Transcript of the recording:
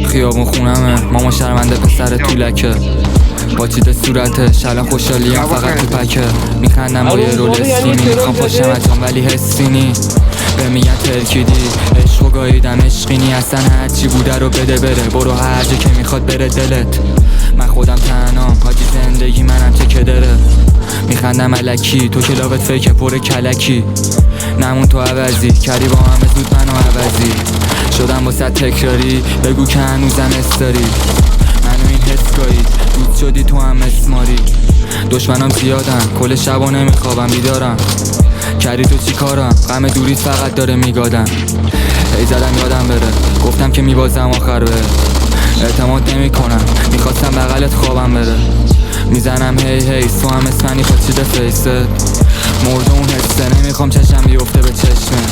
خیابون خونمه، ماما شرمنده پسر طولکه، با چیده صورتش الان خوشحالیم فقط تو پکه. میخندم با یه رول اسکینی، میخوام پاشم اتام ولی حسی نی. به میگن ترکیدی عشق و گاییدم عشقینی، اصلا هرچی بوده رو بده بره، برو هر جا که میخواد بره دلت. من خودم تنهام حاجی، زندگی منم چه داره. میخندم الکی تو کلابت فیک پر کلکی، نمون تو عوضی کردی با همه زود منو عوضی. شدم با صد تکراری بگو که هنوزم استاری، منو این حس گاهی دود شدی تو هم اسماری. دشمنام زیادن کل شبا نمیخوابم بیدارم، کردی تو چی کارم غم دوریت فقط داره میگادم. ای زدم یادم بره گفتم که میبازم آخر به اعتماد نمی کنم، میخواستم بغلت خوابم بره. میزنم هی هی تو هم اسمنی خود چیده فیست، مرده اون حسه نمیخوام چشم بیفته به چشمه.